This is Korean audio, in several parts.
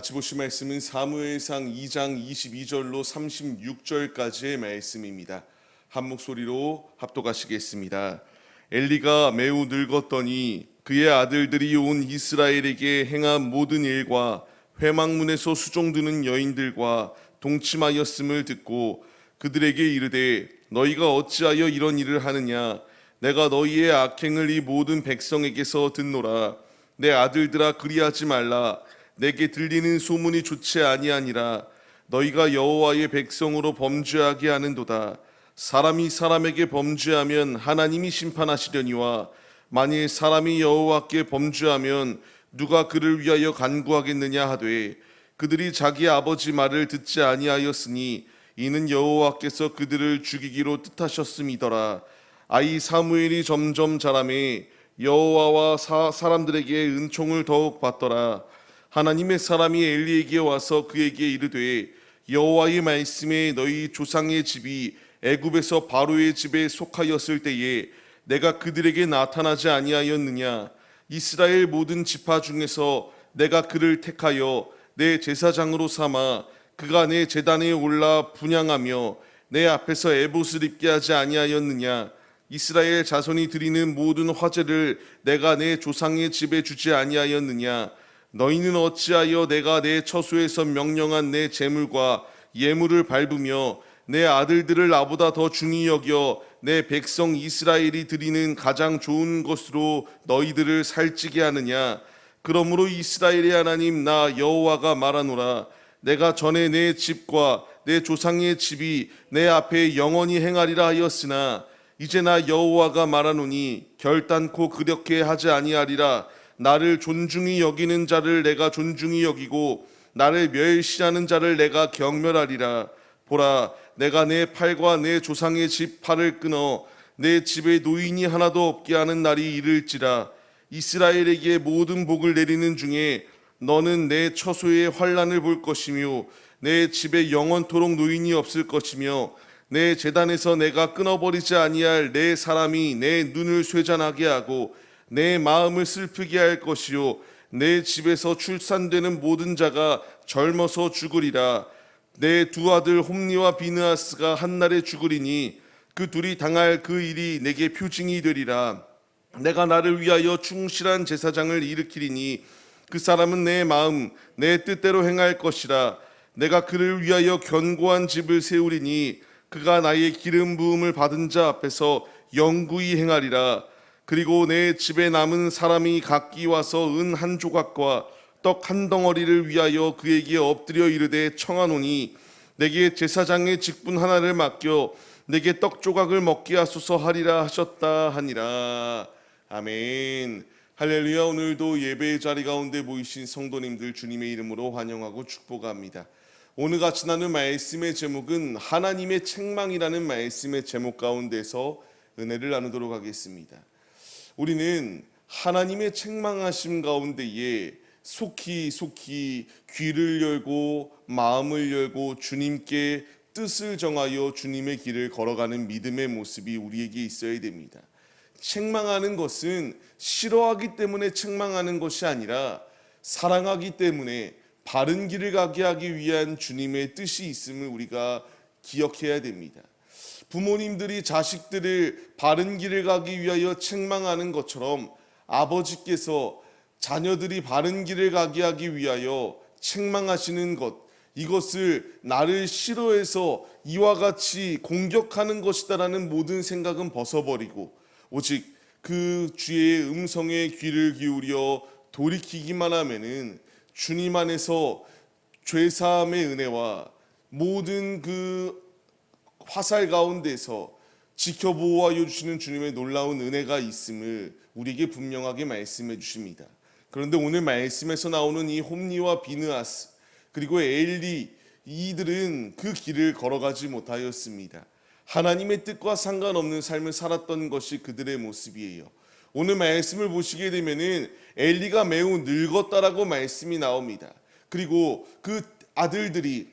같이 보실 말씀은 사무엘상 2장 22절로 36절까지의 말씀입니다. 한 목소리로 합독하시겠습니다. 엘리가 매우 늙었더니 그의 아들들이 온 이스라엘에게 행한 모든 일과 회막문에서 수종드는 여인들과 동침하였음을 듣고 그들에게 이르되 너희가 어찌하여 이런 일을 하느냐? 내가 너희의 악행을 이 모든 백성에게서 듣노라. 내 아들들아 그리하지 말라. 내게 들리는 소문이 좋지 아니하니라. 너희가 여호와의 백성으로 범죄하게 하는도다. 사람이 사람에게 범죄하면 하나님이 심판하시려니와 만일 사람이 여호와께 범죄하면 누가 그를 위하여 간구하겠느냐 하되 그들이 자기 아버지 말을 듣지 아니하였으니 이는 여호와께서 그들을 죽이기로 뜻하셨음이더라. 아이 사무엘이 점점 자라매 여호와와 사람들에게 은총을 더욱 받더라. 하나님의 사람이 엘리에게 와서 그에게 이르되 여호와의 말씀에 너희 조상의 집이 애굽에서 바로의 집에 속하였을 때에 내가 그들에게 나타나지 아니하였느냐? 이스라엘 모든 지파 중에서 내가 그를 택하여 내 제사장으로 삼아 그가 내 제단에 올라 분향하며 내 앞에서 에봇을 입게 하지 아니하였느냐? 이스라엘 자손이 드리는 모든 화제를 내가 내 조상의 집에 주지 아니하였느냐? 너희는 어찌하여 내가 내 처소에서 명령한 내 제물과 예물을 밟으며 내 아들들을 나보다 더 중히 여겨 내 백성 이스라엘이 드리는 가장 좋은 것으로 너희들을 살찌게 하느냐? 그러므로 이스라엘의 하나님 나 여호와가 말하노라. 내가 전에 내 집과 내 조상의 집이 내 앞에 영원히 행하리라 하였으나 이제 나 여호와가 말하노니 결단코 그렇게 하지 아니하리라. 나를 존중히 여기는 자를 내가 존중히 여기고 나를 멸시하는 자를 내가 경멸하리라. 보라, 내가 내 팔과 내 조상의 집 팔을 끊어 내 집에 노인이 하나도 없게 하는 날이 이를지라. 이스라엘에게 모든 복을 내리는 중에 너는 내 처소의 환난을 볼 것이며 내 집에 영원토록 노인이 없을 것이며 내 제단에서 내가 끊어버리지 아니할 내 사람이 내 눈을 쇠잔하게 하고 내 마음을 슬프게 할 것이요 내 집에서 출산되는 모든 자가 젊어서 죽으리라. 내 두 아들 홈니와 비느하스가 한날에 죽으리니 그 둘이 당할 그 일이 내게 표징이 되리라. 내가 나를 위하여 충실한 제사장을 일으키리니 그 사람은 내 마음 내 뜻대로 행할 것이라. 내가 그를 위하여 견고한 집을 세우리니 그가 나의 기름 부음을 받은 자 앞에서 영구히 행하리라. 그리고 내 집에 남은 사람이 각기 와서 은 한 조각과 떡 한 덩어리를 위하여 그에게 엎드려 이르되 청하노니 내게 제사장의 직분 하나를 맡겨 내게 떡 조각을 먹게 하소서 하리라 하셨다 하니라. 아멘. 할렐루야. 오늘도 예배의 자리 가운데 모이신 성도님들 주님의 이름으로 환영하고 축복합니다. 오늘 같이 나눈 말씀의 제목은 하나님의 책망이라는 말씀의 제목 가운데서 은혜를 나누도록 하겠습니다. 우리는 하나님의 책망하심 가운데에 속히 귀를 열고 마음을 열고 주님께 뜻을 정하여 주님의 길을 걸어가는 믿음의 모습이 우리에게 있어야 됩니다. 책망하는 것은 싫어하기 때문에 책망하는 것이 아니라 사랑하기 때문에 바른 길을 가게 하기 위한 주님의 뜻이 있음을 우리가 기억해야 됩니다. 부모님들이 자식들을 바른 길을 가기 위하여 책망하는 것처럼 아버지께서 자녀들이 바른 길을 가게 하기 위하여 책망하시는 것, 이것을 나를 싫어해서 이와 같이 공격하는 것이다라는 모든 생각은 벗어버리고 오직 그 주의 음성에 귀를 기울여 돌이키기만 하면은 주님 안에서 죄사함의 은혜와 모든 그 화살 가운데서 지켜보호하여 주시는 주님의 놀라운 은혜가 있음을 우리에게 분명하게 말씀해 주십니다. 그런데 오늘 말씀에서 나오는 이 홈니와 비느하스 그리고 엘리, 이들은 그 길을 걸어가지 못하였습니다. 하나님의 뜻과 상관없는 삶을 살았던 것이 그들의 모습이에요. 오늘 말씀을 보시게 되면은 엘리가 매우 늙었다라고 말씀이 나옵니다. 그리고 그 아들들이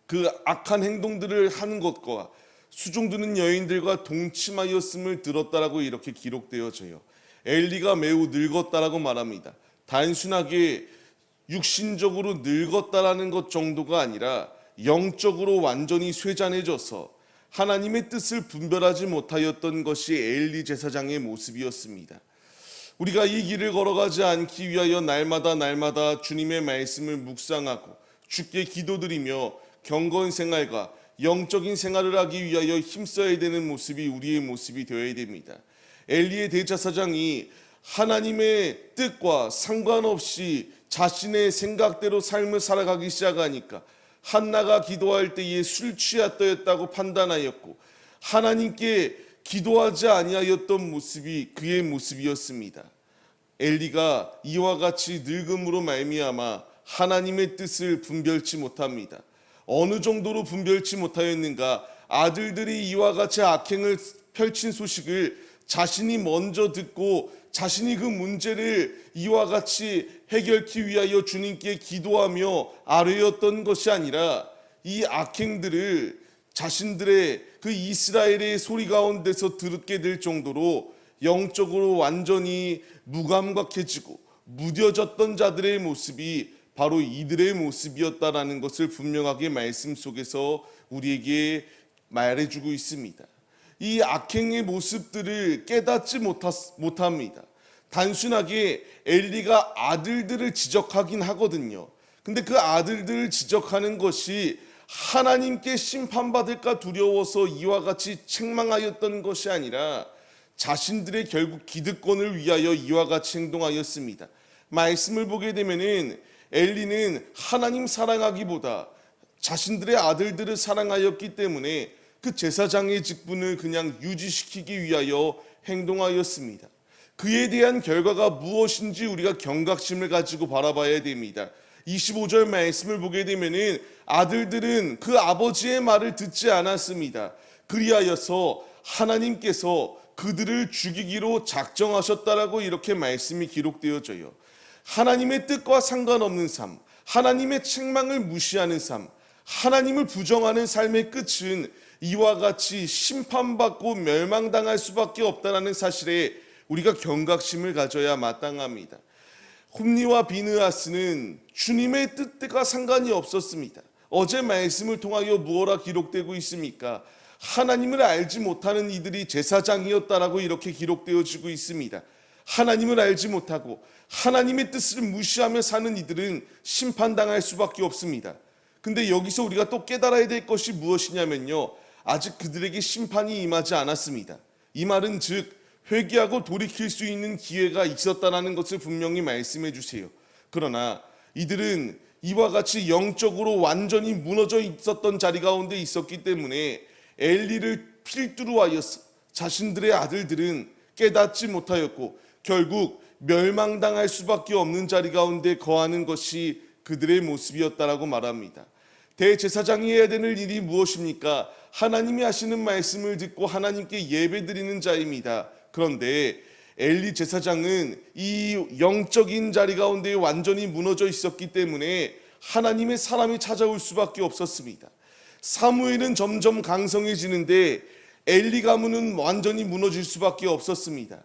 그 악한 행동들을 하는 것과 수종드는 여인들과 동침하였음을 들었다라고 이렇게 기록되어져요. 엘리가 매우 늙었다라고 말합니다. 단순하게 육신적으로 늙었다라는 것 정도가 아니라 영적으로 완전히 쇠잔해져서 하나님의 뜻을 분별하지 못하였던 것이 엘리 제사장의 모습이었습니다. 우리가 이 길을 걸어가지 않기 위하여 날마다 주님의 말씀을 묵상하고 주께 기도드리며 경건 생활과 영적인 생활을 하기 위하여 힘써야 되는 모습이 우리의 모습이 되어야 됩니다. 엘리의 대제사장이 하나님의 뜻과 상관없이 자신의 생각대로 삶을 살아가기 시작하니까 한나가 기도할 때에 술 취하였다고 판단하였고 하나님께 기도하지 아니하였던 모습이 그의 모습이었습니다. 엘리가 이와 같이 늙음으로 말미암아 하나님의 뜻을 분별치 못합니다. 어느 정도로 분별치 못하였는가? 아들들이 이와 같이 악행을 펼친 소식을 자신이 먼저 듣고 자신이 그 문제를 이와 같이 해결하기 위하여 주님께 기도하며 아뢰었던 것이 아니라 이 악행들을 자신들의 그 이스라엘의 소리 가운데서 듣게 될 정도로 영적으로 완전히 무감각해지고 무뎌졌던 자들의 모습이 바로 이들의 모습이었다라는 것을 분명하게 말씀 속에서 우리에게 말해주고 있습니다. 이 악행의 모습들을 깨닫지 못합니다. 단순하게 엘리가 아들들을 지적하긴 하거든요. 근데 그 아들들을 지적하는 것이 하나님께 심판받을까 두려워서 이와 같이 책망하였던 것이 아니라 자신들의 결국 기득권을 위하여 이와 같이 행동하였습니다. 말씀을 보게 되면은 엘리는 하나님 사랑하기보다 자신들의 아들들을 사랑하였기 때문에 그 제사장의 직분을 그냥 유지시키기 위하여 행동하였습니다. 그에 대한 결과가 무엇인지 우리가 경각심을 가지고 바라봐야 됩니다. 25절 말씀을 보게 되면은 아들들은 그 아버지의 말을 듣지 않았습니다. 그리하여서 하나님께서 그들을 죽이기로 작정하셨다라고 이렇게 말씀이 기록되어져요. 하나님의 뜻과 상관없는 삶, 하나님의 책망을 무시하는 삶, 하나님을 부정하는 삶의 끝은 이와 같이 심판받고 멸망당할 수밖에 없다는 사실에 우리가 경각심을 가져야 마땅합니다. 홈리와 비느하스는 주님의 뜻과 상관이 없었습니다. 어제 말씀을 통하여 무엇라 기록되고 있습니까? 하나님을 알지 못하는 이들이 제사장이었다라고 이렇게 기록되어지고 있습니다. 하나님을 알지 못하고 하나님의 뜻을 무시하며 사는 이들은 심판당할 수밖에 없습니다. 근데 여기서 우리가 또 깨달아야 될 것이 무엇이냐면요, 아직 그들에게 심판이 임하지 않았습니다. 이 말은 즉 회개하고 돌이킬 수 있는 기회가 있었다는 것을 분명히 말씀해 주세요. 그러나 이들은 이와 같이 영적으로 완전히 무너져 있었던 자리 가운데 있었기 때문에 엘리를 필두로 하여서 자신들의 아들들은 깨닫지 못하였고 결국 멸망당할 수밖에 없는 자리 가운데 거하는 것이 그들의 모습이었다라고 말합니다. 대제사장이 해야 되는 일이 무엇입니까? 하나님이 하시는 말씀을 듣고 하나님께 예배드리는 자입니다. 그런데 엘리 제사장은 이 영적인 자리 가운데 완전히 무너져 있었기 때문에 하나님의 사람이 찾아올 수밖에 없었습니다. 사무엘은 점점 강성해지는데 엘리 가문은 완전히 무너질 수밖에 없었습니다.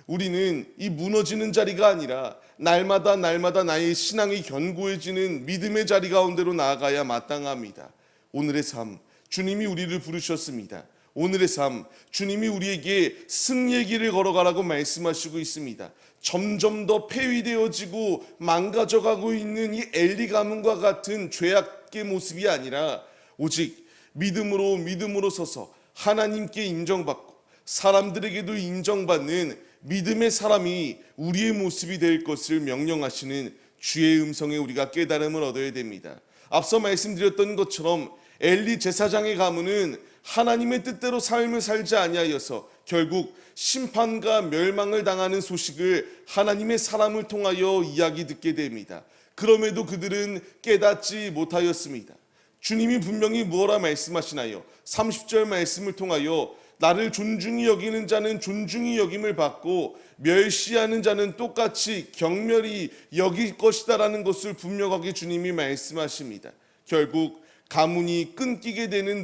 우리는 이 무너지는 자리가 아니라 날마다 나의 신앙이 견고해지는 믿음의 자리 가운데로 나아가야 마땅합니다. 오늘의 삶, 주님이 우리를 부르셨습니다. 오늘의 삶, 주님이 우리에게 승리의 길을 걸어가라고 말씀하시고 있습니다. 점점 더 폐위되어지고 망가져가고 있는 이 엘리 가문과 같은 죄악의 모습이 아니라 오직 믿음으로 서서 하나님께 인정받고 사람들에게도 인정받는 믿음의 사람이 우리의 모습이 될 것을 명령하시는 주의 음성에 우리가 깨달음을 얻어야 됩니다. 앞서 말씀드렸던 것처럼 엘리 제사장의 가문은 하나님의 뜻대로 삶을 살지 아니하여서 결국 심판과 멸망을 당하는 소식을 하나님의 사람을 통하여 이야기 듣게 됩니다. 그럼에도 그들은 깨닫지 못하였습니다. 주님이 분명히 무엇라 말씀하시나요? 30절 말씀을 통하여 나를 존중히 여기는 자는 존중히 여김을 받고 멸시하는 자는 똑같이 경멸히 여길 것이다라는 것을 분명하게 주님이 말씀하십니다. 결국 가문이 끊기게 되는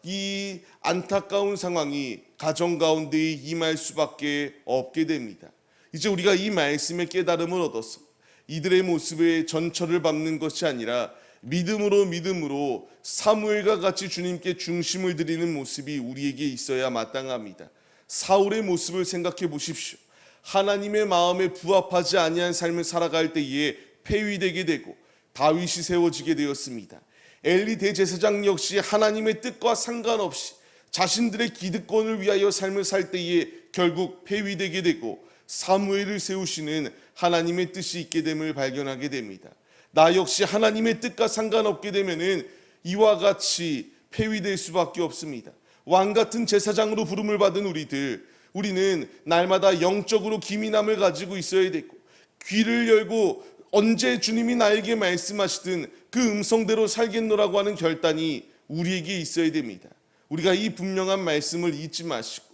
이 안타까운 상황이 가정 가운데 임할 수밖에 없게 됩니다. 이제 우리가 이 말씀의 깨달음을 얻어서 이들의 모습에 전철을 밟는 것이 아니라 믿음으로 사무엘과 같이 주님께 중심을 드리는 모습이 우리에게 있어야 마땅합니다. 사울의 모습을 생각해 보십시오. 하나님의 마음에 부합하지 아니한 삶을 살아갈 때에 폐위되게 되고 다윗이 세워지게 되었습니다. 엘리 대제사장 역시 하나님의 뜻과 상관없이 자신들의 기득권을 위하여 삶을 살 때에 결국 폐위되게 되고 사무엘을 세우시는 하나님의 뜻이 있게 됨을 발견하게 됩니다. 나 역시 하나님의 뜻과 상관없게 되면은 이와 같이 폐위될 수밖에 없습니다. 왕 같은 제사장으로 부름을 받은 우리는 날마다 영적으로 기민함을 가지고 있어야 되고 귀를 열고 언제 주님이 나에게 말씀하시든 그 음성대로 살겠노라고 하는 결단이 우리에게 있어야 됩니다. 우리가 이 분명한 말씀을 잊지 마시고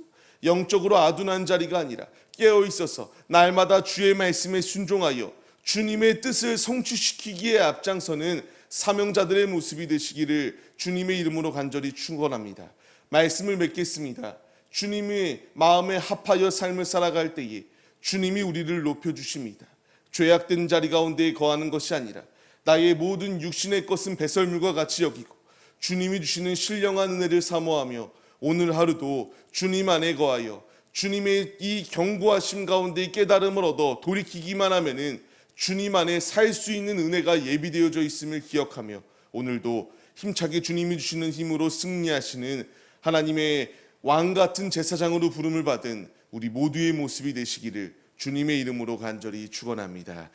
영적으로 아둔한 자리가 아니라 깨어 있어서 날마다 주의 말씀에 순종하여 주님의 뜻을 성취시키기에 앞장서는 사명자들의 모습이 되시기를 주님의 이름으로 간절히 축원합니다. 말씀을 맺겠습니다. 주님의 마음에 합하여 삶을 살아갈 때에 주님이 우리를 높여주십니다. 죄악된 자리 가운데 거하는 것이 아니라 나의 모든 육신의 것은 배설물과 같이 여기고 주님이 주시는 신령한 은혜를 사모하며 오늘 하루도 주님 안에 거하여 주님의 이 경고하심 가운데 깨달음을 얻어 돌이키기만 하면은 주님 안에 살 수 있는 은혜가 예비되어져 있음을 기억하며 오늘도 힘차게 주님이 주시는 힘으로 승리하시는 하나님의 왕 같은 제사장으로 부름을 받은 우리 모두의 모습이 되시기를 주님의 이름으로 간절히 축원합니다.